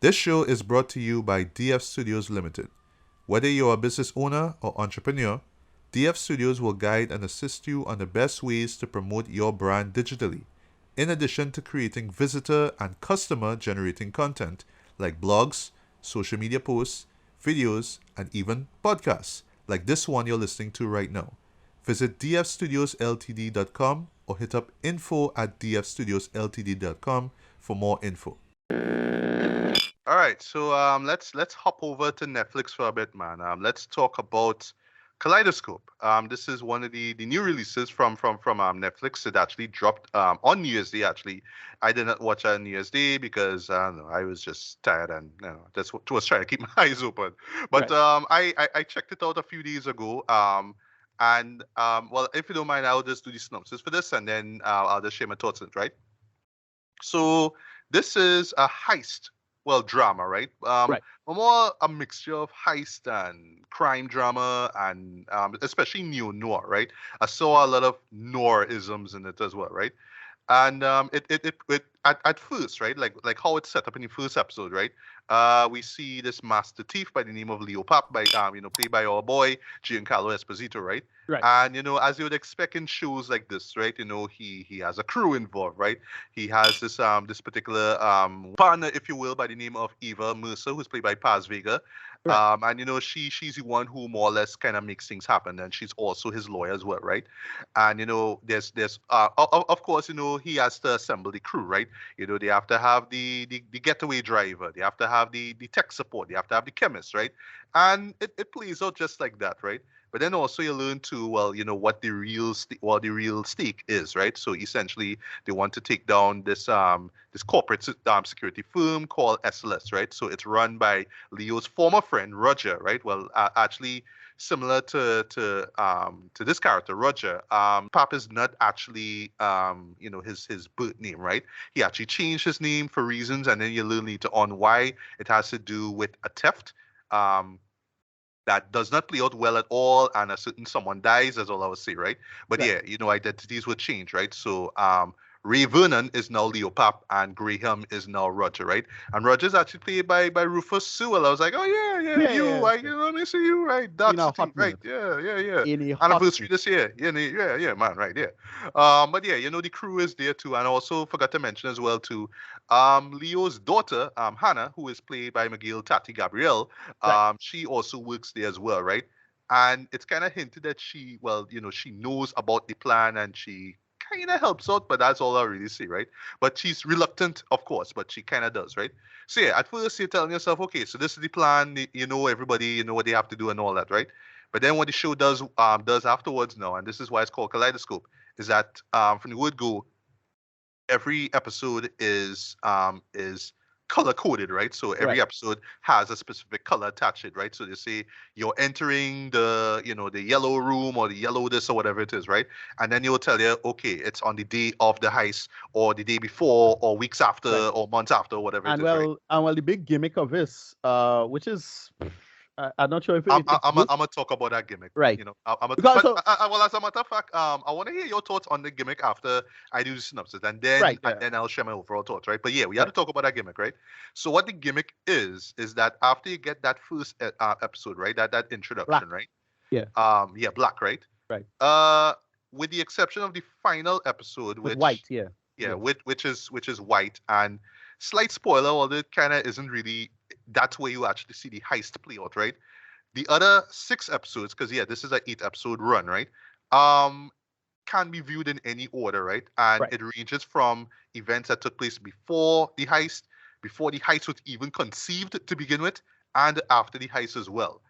This show is brought to you by DF Studios Limited. Whether you're a business owner or entrepreneur, DF Studios will guide and assist you on the best ways to promote your brand digitally, in addition to creating visitor and customer generating content like blogs, social media posts, videos, and even podcasts like this one you're listening to right now. Visit dfstudiosltd.com or hit up info@dfstudiosltd.com for more info. All right, so let's hop over to Netflix for a bit, man. Let's talk about Kaleidoscope. This is one of the new releases from Netflix. It actually dropped on New Year's Day. Actually, I did not watch it on New Year's Day because I don't know, I was just tired and just was trying to keep my eyes open. But Right. I checked it out a few days ago. And well, if you don't mind, I'll just do the synopsis for this, and then I'll just share my thoughts on it, right? So this is a heist, well, drama, right? Right. More a mixture of heist and crime drama, and especially neo noir, right? I saw a lot of noir-isms in it as well, right? And it at first, right, like how it's set up in the first episode, right? We see this master thief by the name of Leo Pap, by played by our boy Giancarlo Esposito, right? Right. And as you would expect in shows like this, right? He has a crew involved, right? He has this particular partner, if you will, by the name of Eva Mercer, who's played by Paz Vega. Right. And she's the one who more or less kind of makes things happen, and she's also his lawyer as well, right? And there's of course he has to assemble the crew, right? They have to have the getaway driver, they have to have the tech support, they have to have the chemist, right? And it plays out just like that, right? But then also you learn to, well, what the real stake is, right? So essentially they want to take down this corporate security firm called SLS, right? So it's run by Leo's former friend Roger, right? Well, actually similar to this character Roger. Pap is not actually his birth name, right? He actually changed his name for reasons, and then you learn later on why. It has to do with a theft. Um, that does not play out well at all, and a certain someone dies, that's all I would say, right? But Right. yeah, identities would change, right? So Ray Vernon is now Leo Pap, and Graham is now Roger, right? And Roger's actually played by Rufus Sewell. I was like, oh yeah, yeah, Yeah. Yeah. you, Yeah. let me see you, right? In Dark a City, hot right? minute. Yeah, yeah, yeah. In a hot Anniversary minute. this year, yeah, yeah, yeah, man, right, yeah. But yeah, the crew is there too, and I also forgot to mention as well too, Leo's daughter, Hannah, who is played by Miguel Tati Gabriel, Right. she also works there as well, right? And it's kind of hinted that she, well, she knows about the plan and she kind of helps out, but that's all I really see, right? But she's reluctant, of course, but she kind of does, right? So yeah, at first you're telling yourself, okay, so this is the plan, everybody, what they have to do and all that, right? But then what the show does afterwards now, and this is why it's called Kaleidoscope, is that from the word go, every episode is color coded, right? So every Right. episode has a specific color attached to it, right? So they say you're entering the the yellow room or the yellow this or whatever it is, right? And then you'll tell you, okay, it's on the day of the heist or the day before or weeks after Right. or months after or whatever it And is, right? the big gimmick of this, which is, I'm not sure I'm if I'm it's I'm good. gonna talk about that gimmick. Right. Because But so well, as a matter of fact, I want to hear your thoughts on the gimmick after I do the synopsis, and then right. Yeah. I'll share my overall thoughts, right? But yeah, we have to Right. talk about that gimmick, right? So what the gimmick is that after you get that first episode, right, that Black. introduction, right? Yeah. Yeah, black, right? Right. Uh, with the exception of the final episode, With white. which Yeah. yeah, Yeah. which is white, and slight spoiler, although it kind of isn't really. That's where you actually see the heist play out, right? The other six episodes, because yeah, this is an 8 episode run, right? Um, can be viewed in any order, right? And Right. it ranges from events that took place before the heist was even conceived to begin with, and after the heist as well.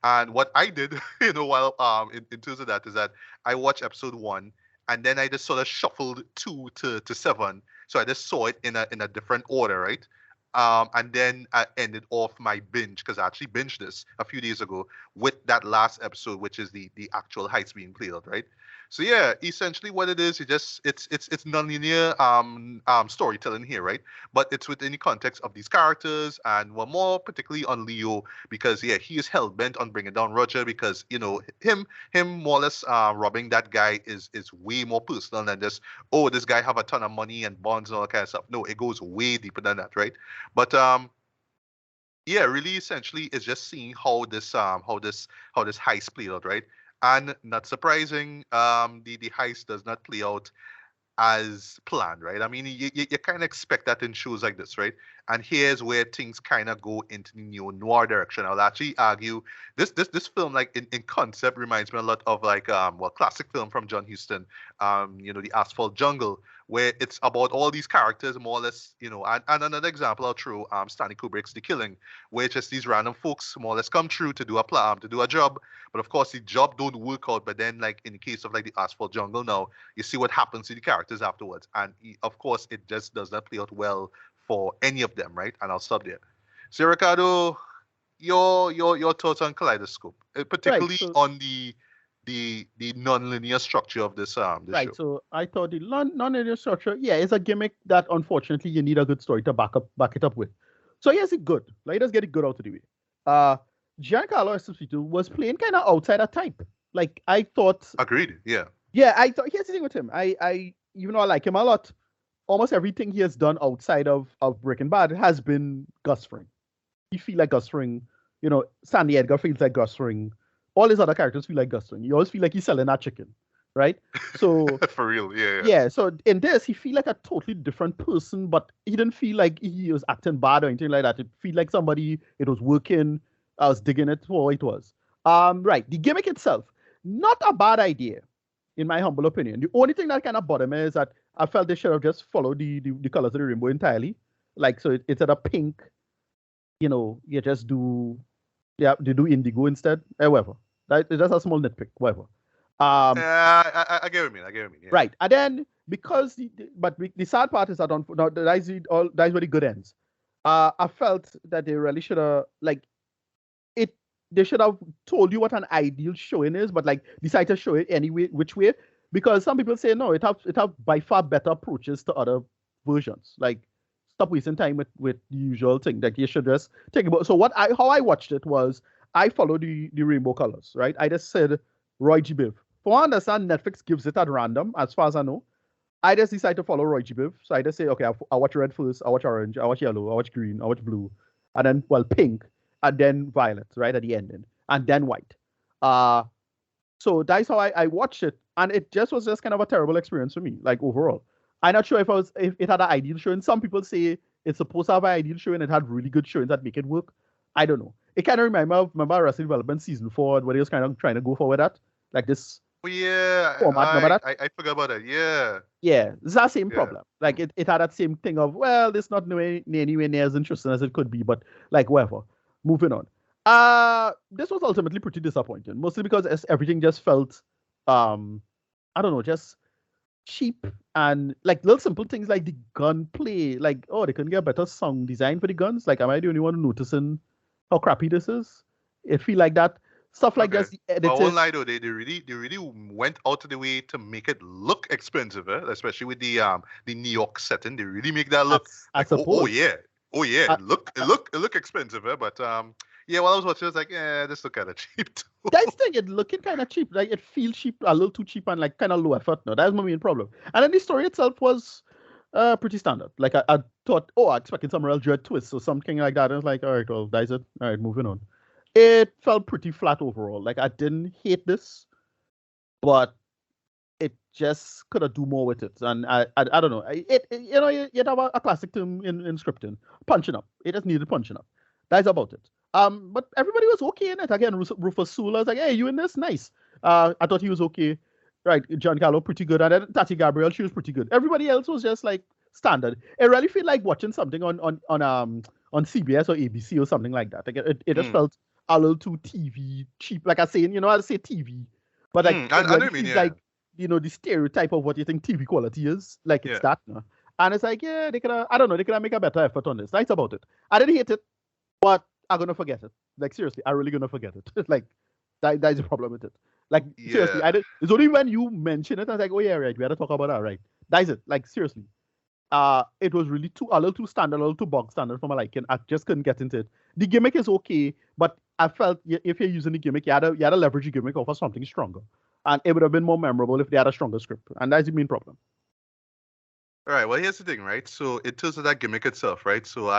And what I did, while in terms of that, is that I watched episode one, and then I just sort of shuffled two to seven, so I just saw it in a different order, right? And then I ended off my binge because I actually binged this a few days ago with that last episode, which is the actual heist being played out, right? So yeah, essentially what it is, it's nonlinear storytelling here, right? But it's within the context of these characters, and we're more particularly on Leo because yeah, he is hell bent on bringing down Roger because him more or less robbing that guy is way more personal than just, oh, this guy have a ton of money and bonds and all that kind of stuff. No, it goes way deeper than that, right? But yeah, really essentially is just seeing how this heist played out, right? And not surprising, the heist does not play out as planned, right? I mean, you kind of expect that in shows like this, right? And here's where things kind of go into the neo noir direction. I'll actually argue this film, like in concept, reminds me a lot of like well, classic film from John Huston, The Asphalt Jungle, where it's about all these characters more or less, and another example I'll throw, Stanley Kubrick's The Killing, where just these random folks more or less come through to do to do a job, but of course the job don't work out. But then, like in the case of like The Asphalt Jungle, now you see what happens to the characters afterwards, and of course it just does not play out well for any of them, right? And I'll stop there. So Ricardo, your thoughts on Kaleidoscope, Right. particularly So on the non-linear structure of this right. show. So I thought the non-linear structure, yeah, is a gimmick that unfortunately you need a good story to back it up with. So yes, it good. Like let's get it good out of the way. Uh Giancarlo Esposito was playing kind of outside of type. Like I thought, Agreed. Yeah. yeah, I thought here's the thing with him. I even though I like him a lot, almost everything he has done outside of Breaking Bad has been Gus Fring. He feel like Gus Fring. Sandy Edgar feels like Gus Fring. All his other characters feel like Gus Fring. You always feel like he's selling that chicken, right? So For real. Yeah. Yeah. yeah, so in this he feel like a totally different person, but he didn't feel like he was acting bad or anything like that. It feel like somebody, it was working. I was digging it for what it was. Right. The gimmick itself, not a bad idea, in my humble opinion. The only thing that kind of bothered me is that I felt they should have just followed the colors of the rainbow entirely. Like so it's at a pink, you just do, yeah, they do indigo instead. Whatever. That's a small nitpick, whatever. Um I get what you mean. I get what you mean. Yeah. right. And then because the sad part is that no, that's where the good ends. I felt that they really should have like it they should have told you what an ideal showing is, but like decide to show it anyway, which way. Because some people say no, it have by far better approaches to other versions. Like stop wasting time with the usual thing. Like you should just take about. So how I watched it was I followed the rainbow colors, right? I just said Roy G. Biv. For one, I understand Netflix gives it at random, as far as I know. I just decided to follow Roy G. Biv. So I just say, okay, I watch red first, I watch orange, I watch yellow, I watch green, I watch blue, and then well pink, and then violet, right at the ending, and then white. Uh so that's how I watched it, and it just was just kind of a terrible experience for me, like overall. I'm not sure if it had an ideal showing. Some people say it's supposed to have an ideal showing. It had really good showings that make it work. I don't know. It kind of reminded me of remember Arrested Development season 4 where he was kind of trying to go for with that, like this Oh yeah. format. Remember that? I forgot about that. Yeah. Yeah, it's that same Yeah. problem. Like it had that same thing of well, it's not anywhere near as interesting as it could be, but like whatever. Moving on. This was ultimately pretty disappointing, mostly because everything just felt I don't know, just cheap and like little simple things like the gunplay. Like, oh, they couldn't get a better sound design for the guns. Like, am I the only one noticing how crappy this is? It feel like that. Stuff like Okay. that, the But I editing. won't lie though, they really went out of the way to make it look expensive, especially with the New York setting. They really make that look I like oh suppose. yeah. Oh yeah. I, It look expensive, but yeah, while I was watching, I was like, yeah, this look kinda cheap too. that's the thing, it looking kind of cheap. Like, it feels cheap, a little too cheap and like kind of low effort. No, that's my main problem. And then the story itself was pretty standard. Like, I thought, oh, I expected some real dread twist or something like that. And I was like, all right, well, that's it. All right, moving on. It felt pretty flat overall. Like, I didn't hate this, but it just could have do more with it. And I don't know. You'd have a classic term in scripting, punching up. It just needed punching up. That's about it. But everybody was okay in it. Again, Rufus Sula was like, hey, you in this? Nice. I thought he was okay. Right, Giancarlo pretty good, and then Tati Gabrielle, she was pretty good. Everybody else was just like standard. It really felt like watching something on CBS or ABC or something like that. Like it just Mm, felt a little too TV cheap. Like I say, I say TV, but like I it know what really you mean, feels yeah. like the stereotype of what you think TV quality is. Like it's Yeah. that. No? And it's like, yeah, they could have, I don't know, they could have make a better effort on this. That's about it. I didn't hate it, but I'm gonna forget it. Like seriously, I'm really gonna forget it. Like that's the problem with it. Like seriously, Yeah. I did. It's only when you mention it, I was like, oh yeah, right, we had to talk about that, right? That's it. Like seriously, it was really a little too standard, a little too bog standard for my liking. I just couldn't get into it. The gimmick is okay, but I felt if you're using the gimmick, you had to leverage the gimmick off of something stronger, and it would have been more memorable if they had a stronger script, and that's the main problem. All right. Well, here's the thing, right? So in terms of that gimmick itself, right? So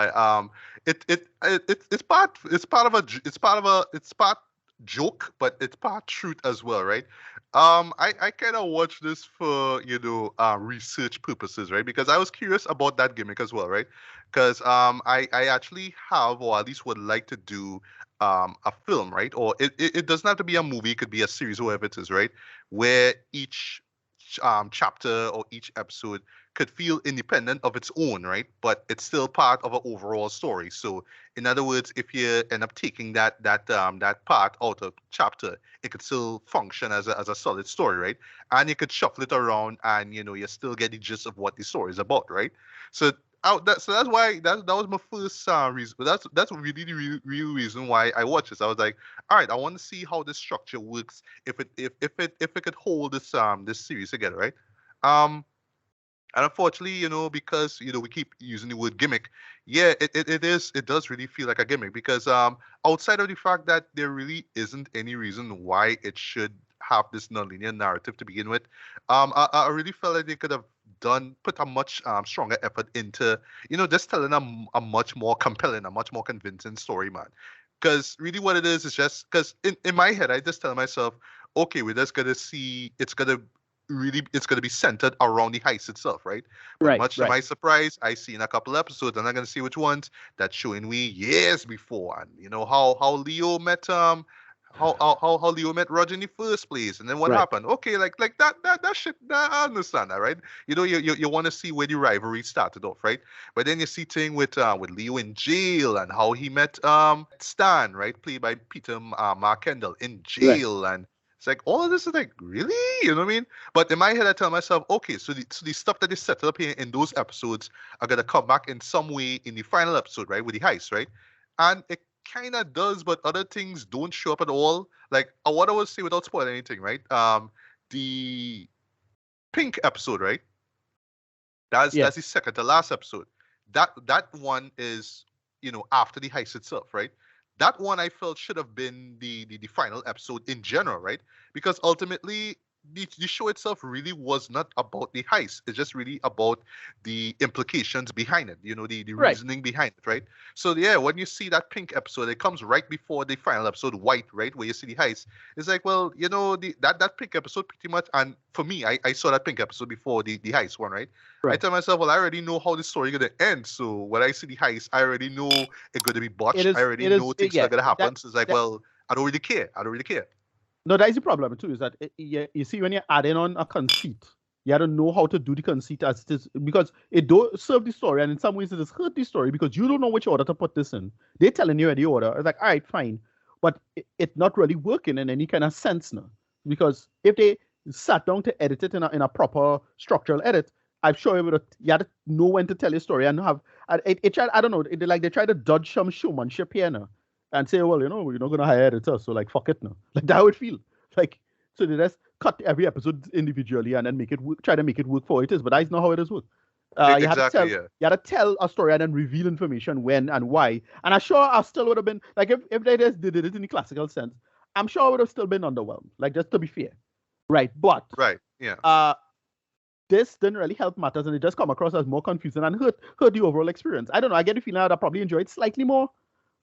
it's part of it's part joke, but it's part truth as well, right? I kind of watched this for research purposes, right? Because I was curious about that gimmick as well, right? Because I actually have, or at least would like to do a film, right? Or it doesn't have to be a movie; it could be a series, or whatever it is, right? Where each chapter or each episode could feel independent of its own, right? But it's still part of an overall story. So, in other words, if you end up taking that part out of chapter, it could still function as a solid story, right? And you could shuffle it around, and you still get the gist of what the story is about, right? So. So that's why that was my first reason. But that's really the real reason why I watched this. I was like, all right, I want to see how this structure works. If it could hold this series together, right? Um, and unfortunately, because we keep using the word gimmick, yeah, it does really feel like a gimmick because outside of the fact that there really isn't any reason why it should have this nonlinear narrative to begin with, I really felt like they could have put a much stronger effort into just telling a much more compelling, a much more convincing story, man. Because really what it is just because in my head I just tell myself, okay, we're just gonna see it's going to be centered around the heist itself, right? But Right, much to right. my surprise, I see in a couple episodes, and I'm going to see which ones that's showing me years before, and how Leo met how Leo met Roger in the first place, and then what Right. happened? Okay, like that shit. I understand that, right? You want to see where the rivalry started off, right? But then you see thing with Leo in jail and how he met Stan, right, played by Peter Mark Kendall in Right. jail, and it's like all of this is like really, you know what I mean? But in my head, I tell myself, okay, so the stuff that is set up here in those episodes are gonna come back in some way in the final episode, right, with the heist, right? And it kind of does, but other things don't show up at all. Like what I would say without spoiling anything, right? The pink episode, right? That's the Yes. second to last episode. That one is after the heist itself, right? That one I felt should have been the final episode in general, right? Because ultimately the show itself really was not about the heist. It's just really about the implications behind it, the Right. reasoning behind it, right? So yeah, when you see that pink episode, it comes right before the final episode, white, right, where you see the heist. It's like, well, that pink episode pretty much, and for me, I saw that pink episode before the heist one, right? I Right. tell myself, well, I already know how the story gonna end. So when I see the heist, I already know it's gonna be It botched. I is. already It know is. things are Yeah. gonna That. happen. So it's like, That. well, I don't really care. I don't really care. No, that is the problem too. Is that you see when you're adding on a conceit, you have to know how to do the conceit as it is because it do serve the story, and in some ways it has hurt the story because you don't know which order to put this in. They're telling you the order. It's like, all right, fine, but it's not really working in any kind of sense now. Because if they sat down to edit it in a proper structural edit, I'm sure you had to know when to tell your story and have. And I don't know. They try to dodge some showmanship here now and say, well, we're not gonna hire editors, so like fuck it now. Like that would feel like so they just cut every episode individually and then make it work, try to make it work for what it is. But that's not how it is work. You had to Exactly. tell Yeah. you had to tell a story and then reveal information when and why. And I'm sure I still would have been like if they just did it in the classical sense, I'm sure I would have still been underwhelmed. Like just to be fair, right? But Right. Yeah. uh, this didn't really help matters, and it just come across as more confusing and hurt the overall experience. I don't know. I get the feeling I'd have probably enjoyed slightly more,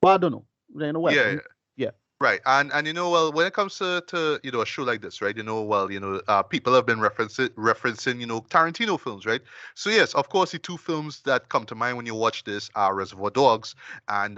but I don't know. Yeah. Whatever. Yeah. Yeah. Right. And well, when it comes to a show like this, right? People have been referencing Tarantino films, right? So yes, of course, the two films that come to mind when you watch this are Reservoir Dogs and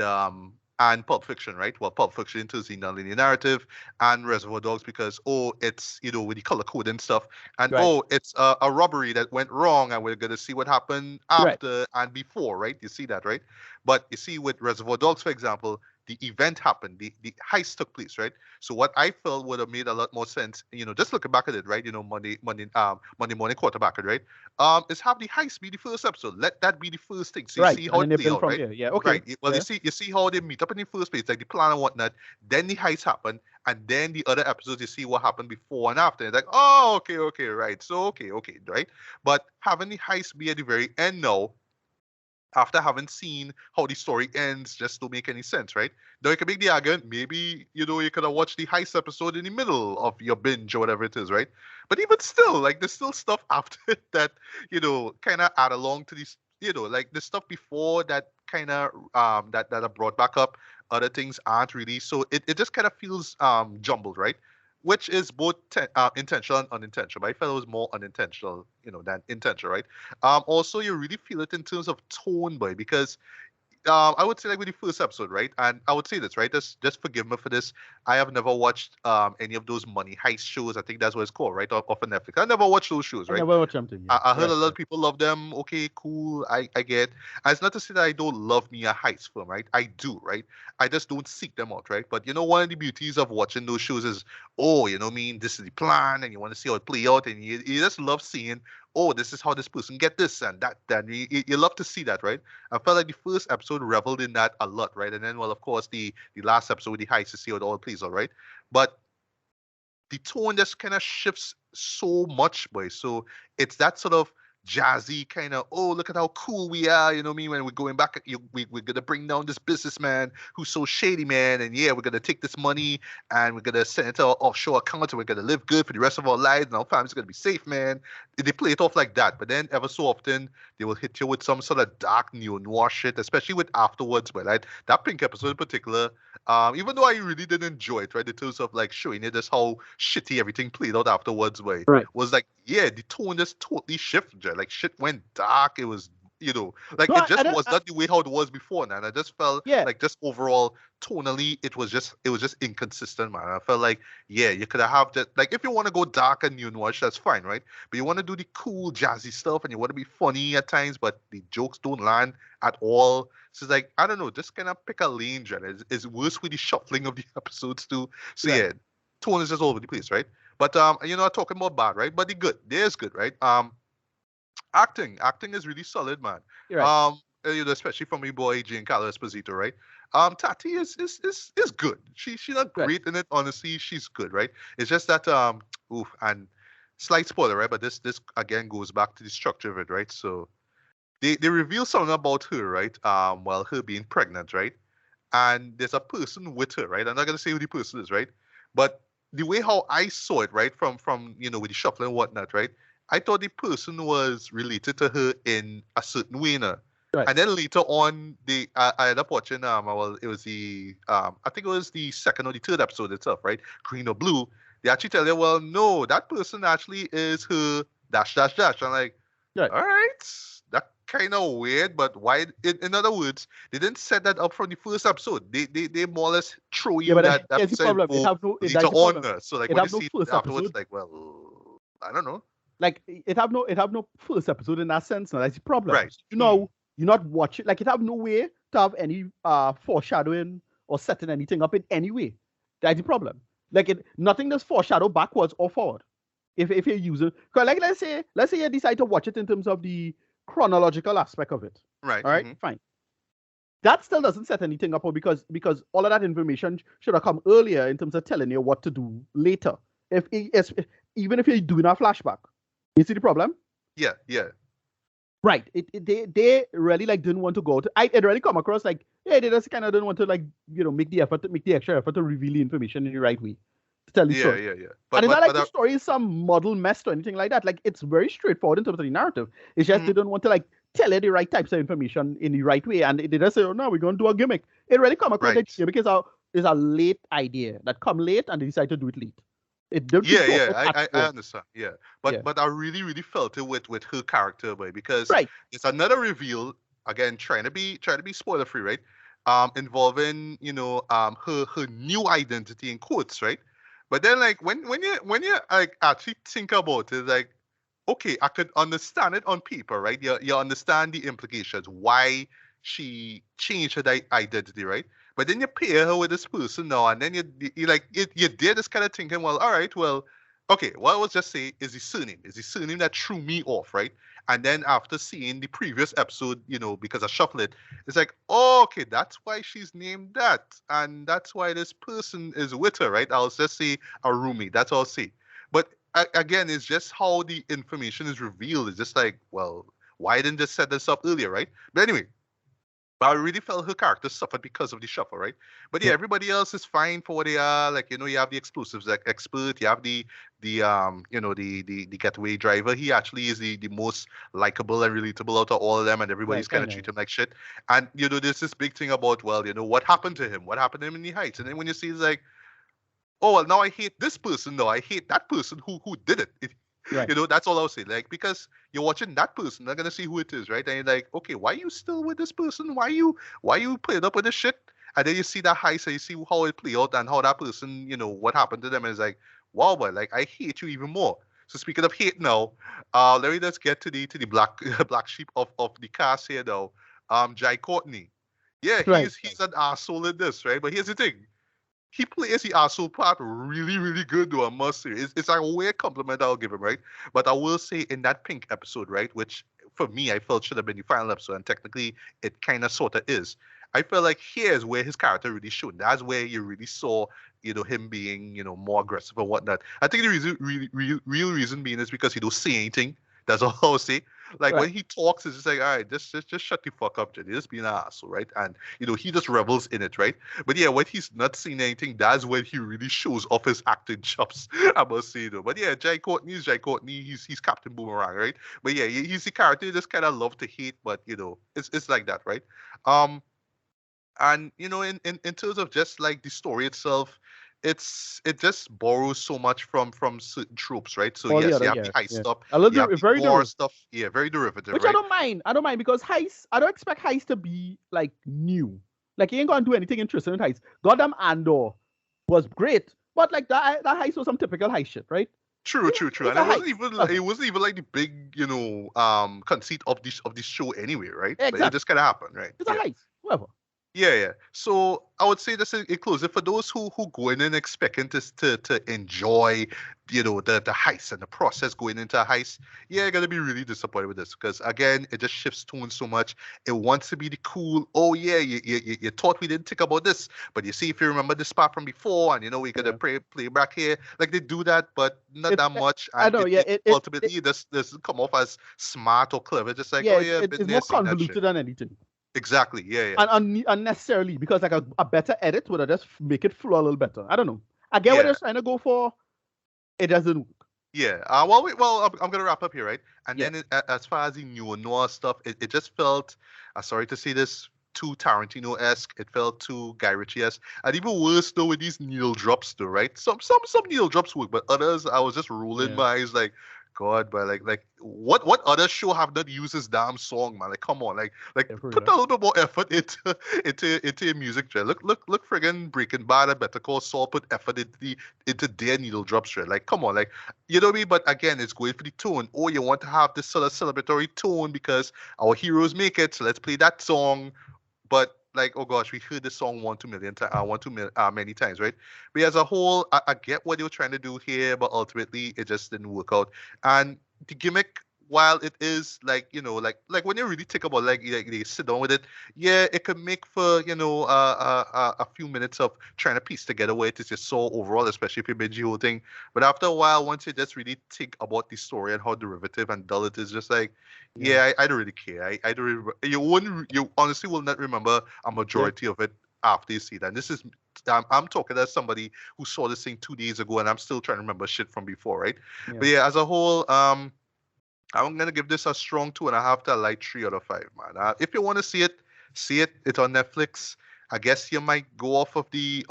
Pulp Fiction, right? Well, Pulp Fiction into the nonlinear narrative, and Reservoir Dogs because it's with the color code and stuff, and Right. it's a robbery that went wrong, and we're gonna see what happened Right. after and before, right? You see that, right? But you see with Reservoir Dogs, for example, the event happened, the heist took place, right? So what I felt would have made a lot more sense, just looking back at it, right? Monday morning quarterback, right? Is have the heist be the first episode. Let that be the first thing. So you Right. see And how then it they play build out, from right? there. Yeah. Okay. Right. Well, you Yeah. see how they meet up in the first place, like the plan and whatnot. Then the heist happen, and then the other episodes you see what happened before and after. It's like, oh, okay, right. So okay, right. But having the heist be at the very end now after having seen how the story ends just don't make any sense, right? Now you can make the argument, maybe, you could have watched the heist episode in the middle of your binge or whatever it is, right? But even still, like there's still stuff after it that, kind of add along to these, like the stuff before that kind of that are brought back up, other things aren't really. So it just kind of feels jumbled, right? Which is both intentional and unintentional. But I felt it was more unintentional, than intentional, right? Also, you really feel it in terms of tone, boy, because I would say like with the first episode, right? And I would say this, right? Just forgive me for this. I have never watched any of those money heist shows. I think that's what it's called, right? Off of Netflix. I never watched those shows, I right? never watched something. Yeah. I heard Right. a lot of Right. people love them. Okay, cool. I get. And it's not to say that I don't love me a heist film, right? I do, right? I just don't seek them out, right? But one of the beauties of watching those shows is, oh, you know what I mean? This is the plan, and you want to see how it play out, and you just love seeing, oh, this is how this person get this and that. Then you love to see that, right? I felt like the first episode reveled in that a lot, right? And then, well, of course, the last episode with the heist to see how it all plays out, right? But the tone just kind of shifts so much, boy. So it's that sort of jazzy kind of, oh, look at how cool we are, you know what I mean? When we're going back, we're going to bring down this businessman who's so shady, man. And yeah, we're going to take this money and we're going to send it to our offshore account and we're going to live good for the rest of our lives and our family's going to be safe, man. They play it off like that. But then ever so often, they will hit you with some sort of dark neo-noir shit, especially with afterwards, but like that Pink episode in particular, even though I really didn't enjoy it, right, in terms of like showing you just how shitty everything played out afterwards, way Right. was like, yeah, the tone just totally shifted. Right? Like shit went dark. It was, like No, it I just don't. was not the way how it was before, man. I just felt Yeah. like just overall tonally, it was just inconsistent, man. I felt like, yeah, you could have that. Like if you want to go dark and new watch, that's fine, right? But you want to do the cool jazzy stuff and you want to be funny at times, but the jokes don't land at all. So it's like, I don't know, just kind of pick a lane, Jen. It's worse with the shuffling of the episodes too. So Right. yeah, tone is just all over the place, right? But talking about bad, right? But the good, there's good, right? Acting is really solid, man. You're right. Especially from my boy Giancarlo Esposito, right? Tati is good. She's not Right. great in it, honestly. She's good, right? It's just that oof, and slight spoiler, right? But this again goes back to the structure of it, right? So they reveal something about her, right? While her being pregnant, right? And there's a person with her, right? I'm not gonna say who the person is, right? But the way how I saw it, right, from with the shuffle and whatnot, right? I thought the person was related to her in a certain way, now. Right. And then later on, I ended up watching well, it was the I think it was the second or the third episode itself, right? Green or blue. They actually tell you, well, no, that person actually is her dash dash dash. I'm like, Right. all right, that kind of weird, but why? In other words, they didn't set that up from the first episode. They more or less throw Yeah, you but that here's the percent problem. It info have no. later That's the on. problem. So like It when you have no see it first afterwards, episode. like, well, I don't know. Like it have no first episode in that sense. Now that's the problem. Right. So, you're not watching. Like it have no way to have any foreshadowing or setting anything up in any way. That's the problem. Like nothing that's foreshadowed backwards or forward. If you're using, cause like let's say you decide to watch it in terms of the chronological aspect of it. Right. All right, fine. That still doesn't set anything up, or because all of that information should have come earlier in terms of telling you what to do later. Even if you're doing a flashback, you see the problem? Yeah. Yeah. Right. They really like didn't want to go to. It really come across like, yeah, they just kind of didn't want to like make the extra effort to reveal the information in the right way to tell the Yeah. story. Yeah. Yeah. And But it's not but like but the story is some model mess or anything like that. Like it's very straightforward in terms of the narrative. It's just mhm, they don't want to like tell you the right types of information in the right way, and they just say, "Oh no, we're going to do a gimmick." It really come across like right. gimmick is a late idea that come late, and they decide to do it late. It don't Yeah, thought yeah, out at I all. understand. Yeah, Yeah. but I really, really felt it with her character, boy, because Right. it's another reveal again, trying to be spoiler free, right? Involving her new identity in quotes, right? But then like when you like actually think about it, like okay, I could understand it on paper, right? You understand the implications, why she changed her identity, right? But then you pair her with this person now, and then you did this kind of thinking, well, all right, well, okay, what I was just say is the surname that threw me off, right? And then after seeing the previous episode, because I shuffled it, it's like, oh, okay, that's why she's named that, and that's why this person is with her, right? I'll just say a roomie. That's all I'll say. But again, it's just how the information is revealed. It's just like, well, why didn't just set this up earlier, right? But anyway, But I really felt her character suffered because of the shuffle, right? But yeah, Yeah. everybody else is fine for what they are. Like, you have the explosives like expert, you have the getaway driver. He actually is the most likable and relatable out of all of them, and everybody's Right. kind Very of treat him nice. like shit. And there's this big thing about, well, what happened to him? What happened to him in the heights? And then when you see it's like, oh well, now I hate this person. No, I hate that person who did it. Right. That's all I'll say. Like, because you're watching that person, they're gonna see who it is, right? And you're like, okay, why are you still with this person? Why you playing up with this shit? And then you see that heist, and you see how it play out and how that person, what happened to them, and it's like, wow, boy, like I hate you even more. So speaking of hate now, let me just get to the black black sheep of the cast here now. Jai Courtney. Yeah, Right. he's an asshole in this, right? But here's the thing, he plays the asshole part really, really good, though, I must say. It's a weird compliment I'll give him, right? But I will say in that Pink episode, right, which for me I felt should have been the final episode, and technically it kind of sort of is. I felt like here's where his character really showed. That's where you really saw, him being, more aggressive and whatnot. I think the real reason being is because he don't say anything. That's all I'll say. Like Right. when he talks, it's just like, all right, just shut the fuck up, Jenny. Just be an asshole, right? And he just revels in it, right? But yeah, when he's not seeing anything, that's when he really shows off his acting chops. I must say though. But yeah, Jai Courtney is Jai Courtney. He's Captain Boomerang, right? But yeah, he's the character you just kind of love to hate, but it's like that, right? Um, and in terms of just like the story itself, it just borrows so much from certain tropes, right? So All the yes, you other, have the yes, heist yeah. stuff, A little you have the very gore derivative, stuff, yeah, very derivative, which I right? don't mind. I don't mind because heist. I don't expect heist to be like new. Like he ain't gonna do anything interesting in heist. Goddamn Andor was great, but like that heist was some typical heist shit, right? True, true, true. It's And a it wasn't heist. even Whatever. like the big, conceit of this show anyway, right? But it Exactly. just kind of happened, right? It's a Yeah. heist. Whatever. Yeah, yeah. So I would say this in closing for those who go in and expecting to enjoy, the heist and the process going into a heist. Yeah, you're gonna be really disappointed with this because again, it just shifts tone so much. It wants to be the cool. Oh yeah, you thought we didn't think about this, but you see if you remember this part from before, and we're gonna Yeah. play back here. Like they do that, but not It. that much, I and know. it, Yeah. it ultimately doesn't come off as smart or clever. Just like, Yeah. oh It's yeah, it's been there, more seen that shit. convoluted than anything, Exactly. Yeah, yeah. and unnecessarily because like a better edit would have just make it flow a little better. I don't know. I get what Yeah. they're trying to go for. It doesn't work. Yeah. Well, I'm gonna wrap up here, right? And Yeah. then as far as the new noir stuff, it just felt. Sorry to say this, too Tarantino-esque. It felt too Guy Ritchie-esque, and even worse though with these needle drops, though, right? Some needle drops work, but others I was just rolling Yeah. my eyes like, God, but like what other show have not used this damn song, man? Like, come on, like Yeah, for put real. a little bit more effort into your music, Trey. Look, friggin' Breaking Bad and Better Call Saul put effort into their needle drops, Trey. Like, come on, like, you know what I mean? But again, it's going for the tone. Oh, you want to have this sort of celebratory tone because our heroes make it, so let's play that song. But like, oh gosh, we heard this song many times, right? But as a whole, I get what they were trying to do here, but ultimately it just didn't work out. And the gimmick, while it is like, like when you really think about like they sit down with it, yeah, it could make for a few minutes of trying to piece together what it is you saw overall, especially if you binge the whole thing. But after a while, once you just really think about the story and how derivative and dull it is, just like, Yeah. yeah, I don't really care. I don't really, you honestly will not remember a Yeah. majority of it after you see that. And this is, I'm talking as somebody who saw this thing 2 days ago, and I'm still trying to remember shit from before, right? Yeah. But yeah, as a whole, I'm gonna give this a strong 2.5 to a light 3 out of 5, man. If you want to see it, see it. It's on Netflix. I guess you might go off of the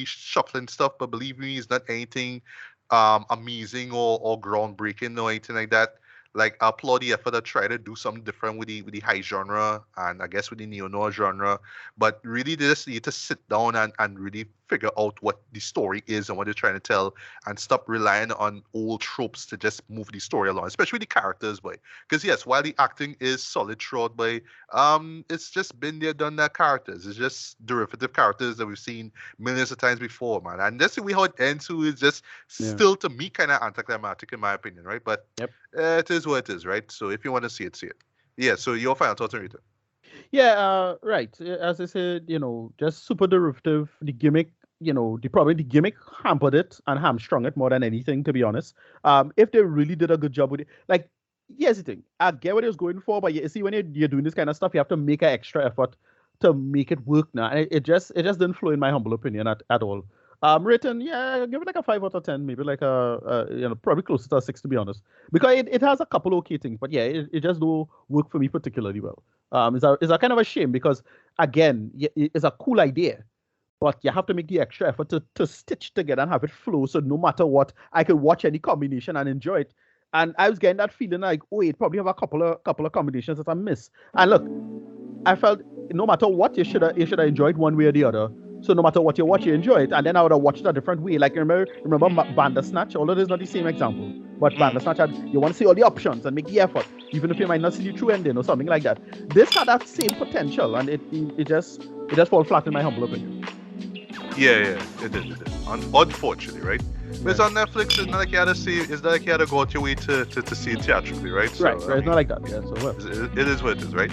shuffling stuff, but believe me, it's not anything amazing or groundbreaking or anything like that. Like I applaud the effort to try to do something different with the high genre and I guess with the neo noir genre. But really, they just need to sit down and really figure out what the story is and what they're trying to tell, and stop relying on old tropes to just move the story along, especially the characters, boy. Because yes, while the acting is solid throughout, boy, it's just been there, done that characters. It's just derivative characters that we've seen millions of times before, man. And that's the way how it ends to is just Yeah. still to me kind of anticlimactic in my opinion, right? But Yep. it is what it is, right? So if you want to see it, see it. Yeah. So your final thoughts, Rita? Yeah, right. As I said, just super derivative. The gimmick, probably the gimmick hampered it and hamstrung it more than anything, to be honest. If they really did a good job with it, like, here's the thing. I get what he was going for, but you see, when you're doing this kind of stuff, you have to make an extra effort to make it work now. And it just didn't flow in my humble opinion at all. Written, yeah, give it like a 5 out of 10, maybe like probably closer to a 6 to be honest, because it has a couple okay things, but yeah, it just don't work for me particularly well. It's a kind of a shame because again, it's a cool idea, but you have to make the extra effort to stitch together and have it flow. So no matter what, I could watch any combination and enjoy it. And I was getting that feeling like, oh, it probably have a couple of combinations that I miss. And look, I felt no matter what, you should have enjoyed one way or the other. So no matter what you watch, you enjoy it. And then I would have watched it a different way. Like remember Bandersnatch, although it's not the same example, but Bandersnatch you want to see all the options and make the effort, even if you might not see the true ending or something like that. This had that same potential, and it just falls flat in my humble opinion. Yeah, it did. Unfortunately, right? But it's on Netflix. It's not like you had to see. It's not like you had to go out your way to see it theatrically, right? So, right. It's not like that. Yeah. So well. It is what it is, right?